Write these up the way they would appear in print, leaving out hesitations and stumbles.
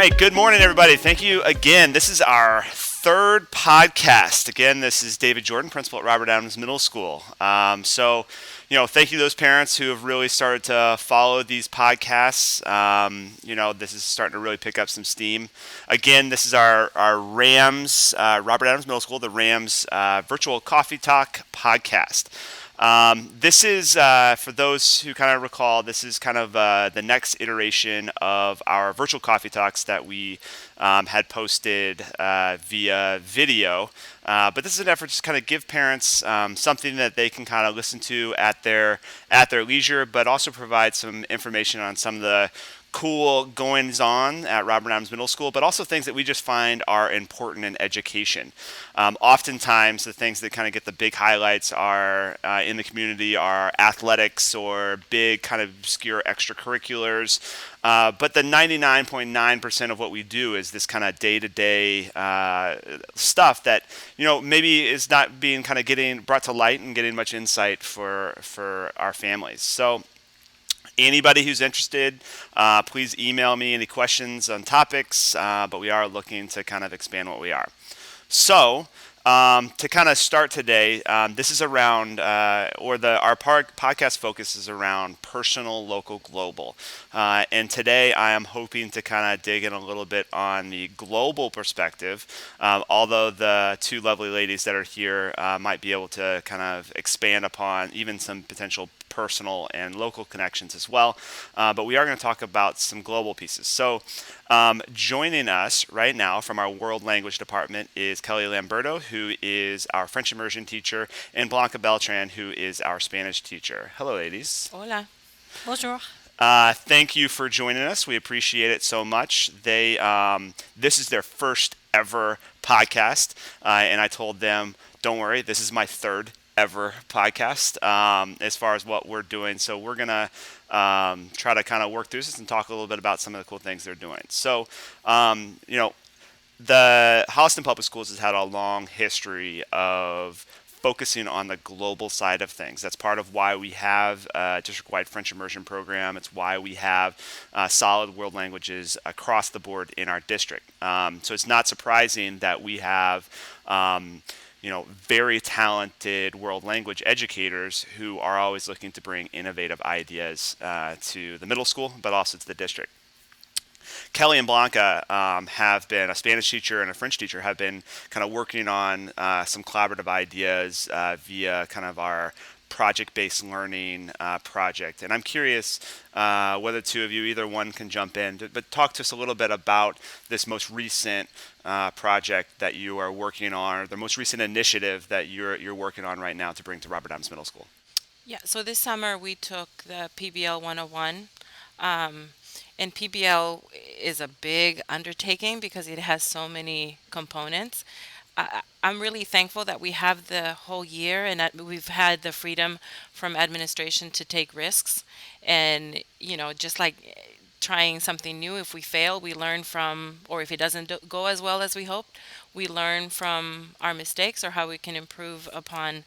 right, good morning, everybody. Thank you again. This is our third podcast. Again, this is David Jordan, principal at Robert Adams Middle School. Thank you to those parents who have really started to follow these podcasts. This is starting to really pick up some steam. Again, this is our Rams, Robert Adams Middle School, the Rams Virtual Coffee Talk podcast. This is, for those who kind of recall, this is kind of the next iteration of our virtual coffee talks that we had posted via video. But this is an effort to just kind of give parents something that they can kind of listen to at their leisure, but also provide some information on some of the cool goings on at Robert Adams Middle School, but also things that we just find are important in education. Oftentimes, the things that kind of get the big highlights are in the community are athletics or big kind of obscure extracurriculars. But the 99.9% of what we do is this kind of day-to-day stuff that maybe is not being kind of getting brought to light and getting much insight for our families. So anybody who's interested, please email me any questions on topics, but we are looking to kind of expand what we are. So, to kind of start today, this is around, our podcast focus is around personal, local, global. And today I am hoping to kind of dig in a little bit on the global perspective, although the two lovely ladies that are here might be able to kind of expand upon even some potential personal and local connections as well. But we are going to talk about some global pieces. So joining us right now from our World Language Department is Kelly Lamberto, who is our French immersion teacher, and Blanca Beltran, who is our Spanish teacher. Hello, ladies. Hola. Bonjour. Thank you for joining us. We appreciate it so much. This is their first ever podcast, and I told them, don't worry, this is my third ever podcast as far as what we're doing. So we're going to try to kind of work through this and talk a little bit about some of the cool things they're doing. So, the Holliston Public Schools has had a long history of focusing on the global side of things. That's part of why we have a district-wide French immersion program. It's why we have solid world languages across the board in our district. So it's not surprising that we have very talented world language educators who are always looking to bring innovative ideas to the middle school, but also to the district. Kelly and Blanca have been a Spanish teacher and a French teacher, have been kind of working on some collaborative ideas via kind of our project-based learning project. And I'm curious whether the two of you, either one can jump in, but talk to us a little bit about this most recent project that you are working on, or the most recent initiative that you're working on right now to bring to Robert Adams Middle School. Yeah, so this summer we took the PBL 101. And PBL is a big undertaking because it has so many components. I'm really thankful that we have the whole year and that we've had the freedom from administration to take risks. And, just like trying something new, if we fail, we learn from, or if it doesn't go as well as we hoped, we learn from our mistakes or how we can improve upon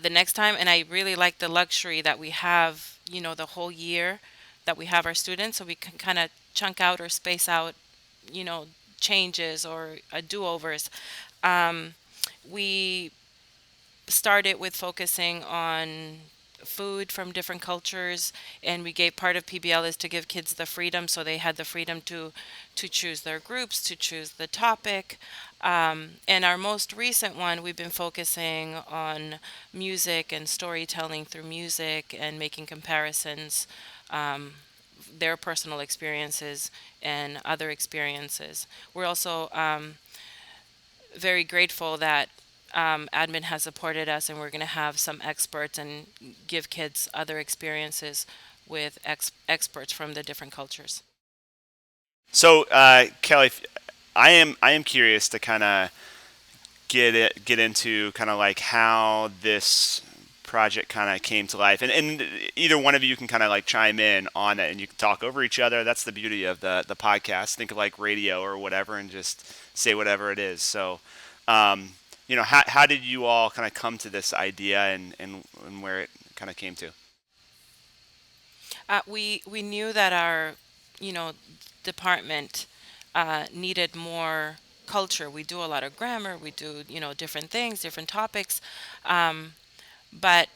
the next time. And I really like the luxury that we have, the whole year that we have our students, so we can kind of chunk out or space out, changes or do-overs. We started with focusing on food from different cultures, and we gave part of PBL is to give kids the freedom, so they had the freedom to choose their groups, to choose the topic. And our most recent one, we've been focusing on music and storytelling through music and making comparisons, their personal experiences and other experiences. We're also very grateful that admin has supported us, and we're going to have some experts and give kids other experiences with experts from the different cultures. So, Kelly, I am curious to kind of get into kind of like how this project kind of came to life, and either one of you can kind of like chime in on it, and you can talk over each other. That's the beauty of the podcast. Think of like radio or whatever, and just say whatever it is. So, how did you all kind of come to this idea, and where it kind of came to? We knew that our department needed more culture. We do a lot of grammar, we do, different things, different topics, but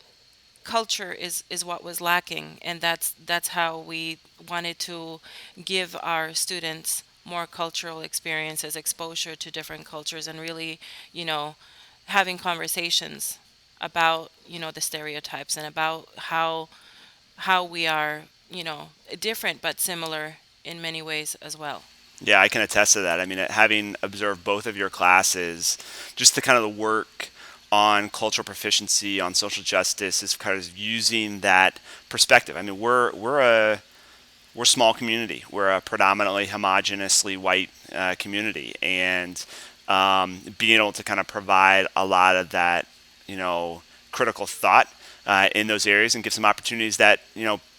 culture is what was lacking, and that's how we wanted to give our students more cultural experiences, exposure to different cultures, and really, you know, having conversations about, the stereotypes and about how we are, different but similar in many ways as well. Yeah, I can attest to that. I mean, having observed both of your classes, just the kind of the work on cultural proficiency, on social justice, is kind of using that perspective. I mean, we're a small community. We're a predominantly homogeneously white community, and being able to kind of provide a lot of that, critical thought in those areas, and give some opportunities that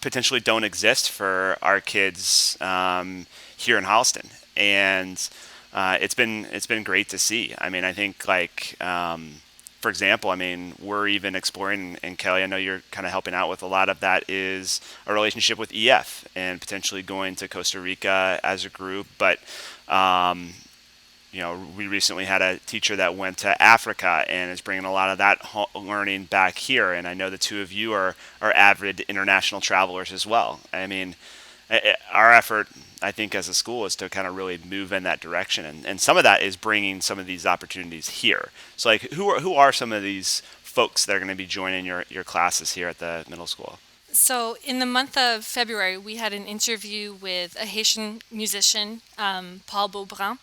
potentially don't exist for our kids here in Holliston. And it's been great to see. I mean, I think like. For example, I mean, we're even exploring, and Kelly, I know you're kind of helping out with a lot of that, is a relationship with EF and potentially going to Costa Rica as a group. But, we recently had a teacher that went to Africa and is bringing a lot of that learning back here. And I know the two of you are avid international travelers as well. I mean, our effort, I think, as a school is to kind of really move in that direction, and some of that is bringing some of these opportunities here. So, like, who are some of these folks that are going to be joining your classes here at the middle school? So, in the month of February, we had an interview with a Haitian musician, Paul Beaubrun.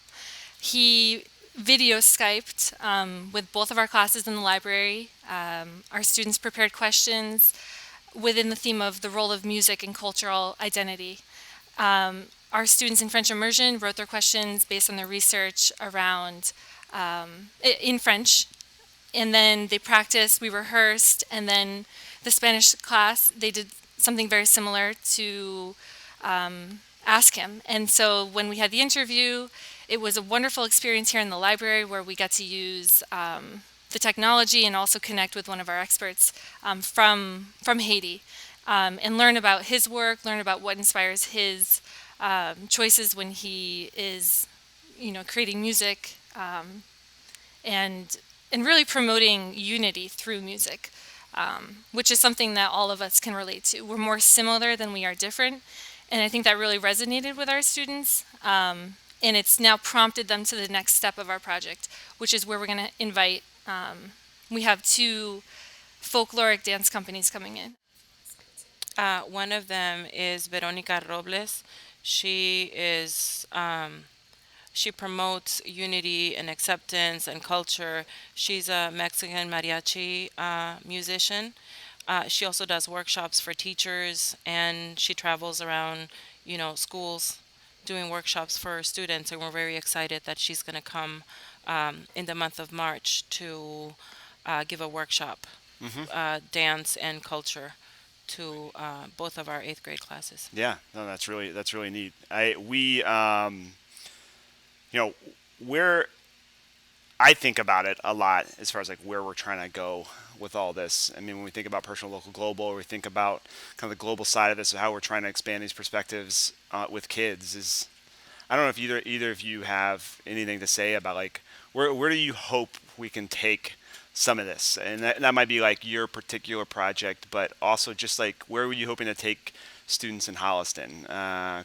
He video Skyped with both of our classes in the library. Our students prepared questions within the theme of the role of music and cultural identity. Our students in French Immersion wrote their questions based on their research around in French, and then they practiced, we rehearsed, and then the Spanish class, they did something very similar to ask him. And so when we had the interview, it was a wonderful experience here in the library where we got to use the technology and also connect with one of our experts from Haiti, and learn about his work, learn about what inspires his choices when he is, creating music, and really promoting unity through music, which is something that all of us can relate to. We're more similar than we are different, and I think that really resonated with our students. And it's now prompted them to the next step of our project, which is where we're going to invite. We have two folkloric dance companies coming in. One of them is Veronica Robles. She is she promotes unity and acceptance and culture. She's a Mexican mariachi musician. She also does workshops for teachers, and she travels around, schools doing workshops for students. And we're very excited that she's going to come in the month of March to give a workshop, dance and culture, to both of our eighth grade classes. Yeah, no, that's really neat. You know, where I think about it a lot as far as like where we're trying to go with all this. I mean, when we think about personal, local, global, or we think about kind of the global side of this, how we're trying to expand these perspectives with kids. Is I don't know if either of you have anything to say about like where do you hope we can take some of this, and that might be like your particular project, but also just like where were you hoping to take students in Holliston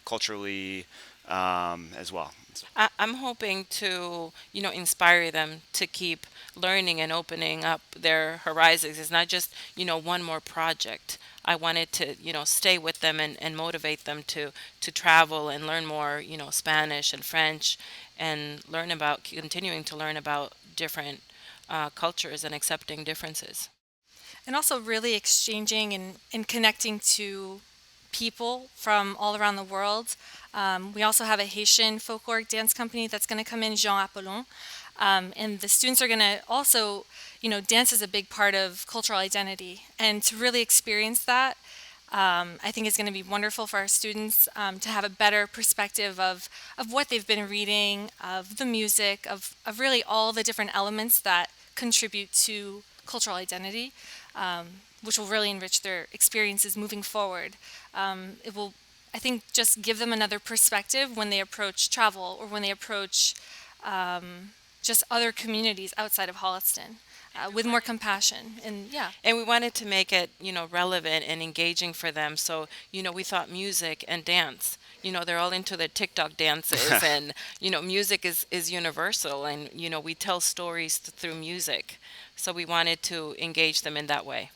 culturally as well. I'm hoping to, inspire them to keep learning and opening up their horizons. It's not just, one more project. I wanted to, stay with them and motivate them to travel and learn more, Spanish and French, and continuing to learn about different cultures and accepting differences. And also really exchanging and connecting to people from all around the world. We also have a Haitian folkloric dance company that's going to come in, Jean Apollon. And the students are going to also, dance is a big part of cultural identity. And to really experience that, I think is going to be wonderful for our students, to have a better perspective of what they've been reading, of the music, of really all the different elements that contribute to cultural identity, which will really enrich their experiences moving forward. It will, I think just give them another perspective when they approach travel or when they approach just other communities outside of Holliston with more compassion. And yeah. And we wanted to make it, relevant and engaging for them. So, we thought music and dance. They're all into their TikTok dances, and music is universal, and we tell stories through music. So we wanted to engage them in that way.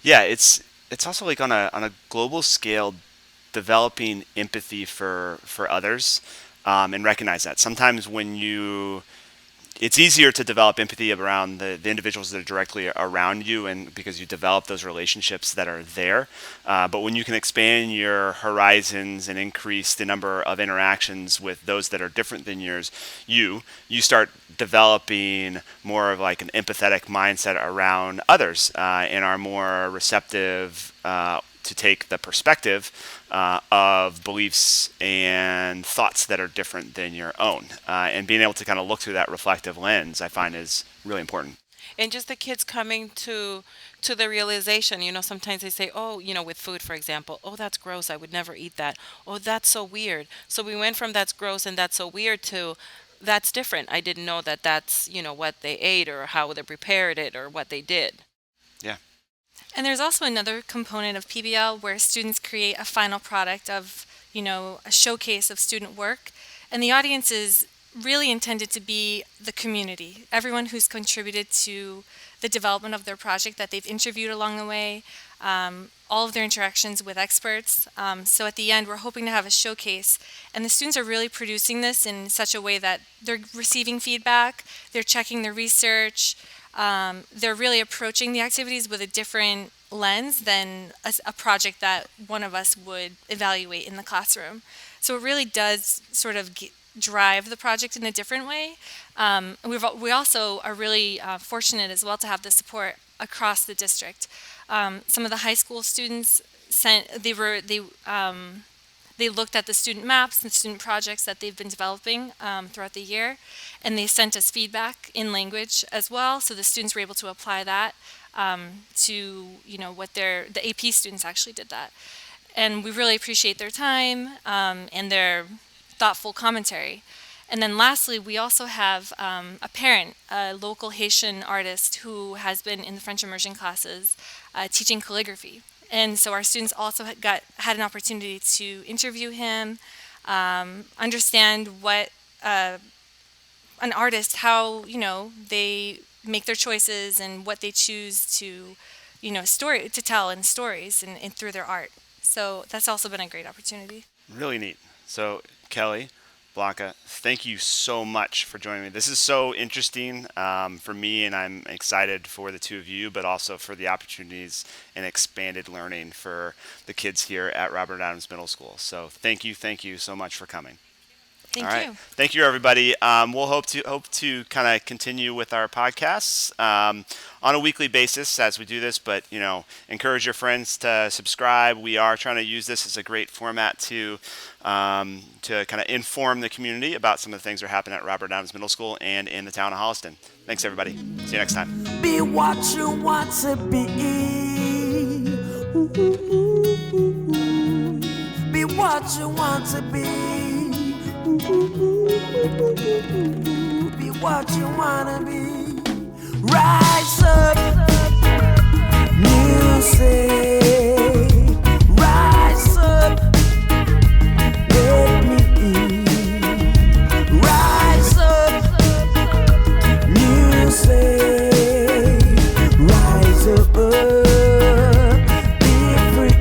Yeah, it's also like on a global scale, developing empathy for others, and recognize that sometimes it's easier to develop empathy around the individuals that are directly around you, and because you develop those relationships that are there. But when you can expand your horizons and increase the number of interactions with those that are different than yours, you start developing more of like an empathetic mindset around others, and are more receptive to take the perspective of beliefs and thoughts that are different than your own. And being able to kind of look through that reflective lens, I find, is really important. And just the kids coming to the realization, sometimes they say, oh, with food, for example, oh, that's gross, I would never eat that. Oh, that's so weird. So we went from that's gross and that's so weird to that's different. I didn't know that that's, what they ate or how they prepared it or what they did. Yeah. And there's also another component of PBL where students create a final product of, a showcase of student work. And the audience is really intended to be the community, everyone who's contributed to the development of their project that they've interviewed along the way, all of their interactions with experts. So at the end, we're hoping to have a showcase. And the students are really producing this in such a way that they're receiving feedback, they're checking their research, they're really approaching the activities with a different lens than a project that one of us would evaluate in the classroom. So it really does sort of drive the project in a different way. We also are really fortunate as well to have the support across the district. Some of the high school students they looked at the student maps and student projects that they've been developing throughout the year, and they sent us feedback in language as well. So the students were able to apply that to what the AP students actually did that, and we really appreciate their time and their thoughtful commentary. And then lastly, we also have a parent, a local Haitian artist who has been in the French immersion classes teaching calligraphy. And so our students also had an opportunity to interview him, understand what an artist, how they make their choices and what they choose to to tell in stories and through their art. So that's also been a great opportunity. Really neat. So Kelly, Blanca, thank you so much for joining me. This is so interesting for me, and I'm excited for the two of you, but also for the opportunities and expanded learning for the kids here at Robert Adams Middle School. So thank you so much for coming. Thank you. Thank you, everybody. We'll hope to kind of continue with our podcasts on a weekly basis as we do this. But encourage your friends to subscribe. We are trying to use this as a great format to kind of inform the community about some of the things that are happening at Robert Adams Middle School and in the town of Holliston. Thanks, everybody. See you next time. Be what you want to be. Be what you want to be. Be what you wanna be. Rise up, music. Rise up, let me in. Rise up, music. Rise up, be free.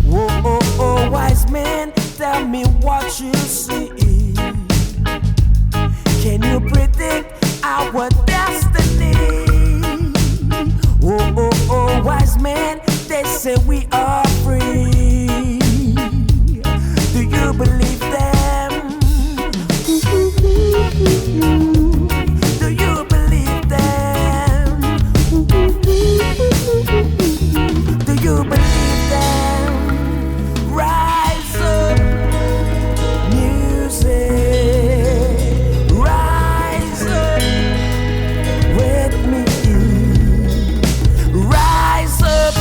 Whoa, wise man, tell me what you see. Can you predict our destiny? Oh, wise man, they say we are free. Do you believe them? Do you believe them? Do you believe them? Rise up, music. Rise up with me. Rise up,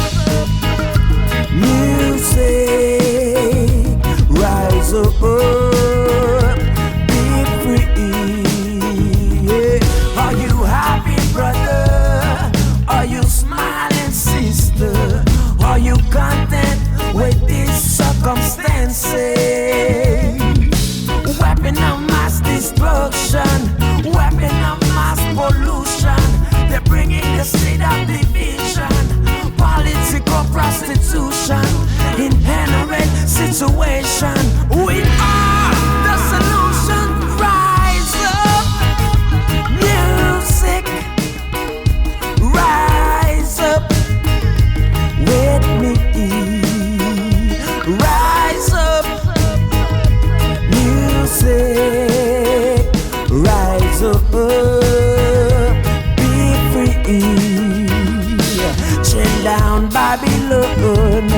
down Babylon,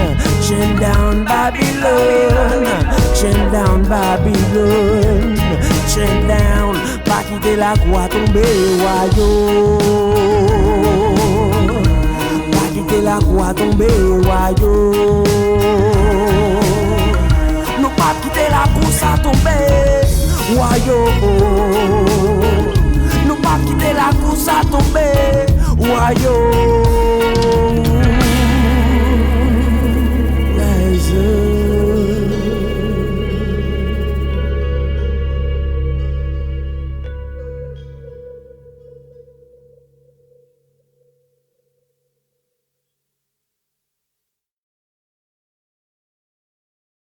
chain down Babylon, chain down Babylon, chain down, pas quitter la croix tomber, wayo, pas quitter la croix tomber, wayo, nous pas quitter la course à tomber, wayo, nous pas quitter la course à tomber, wayo.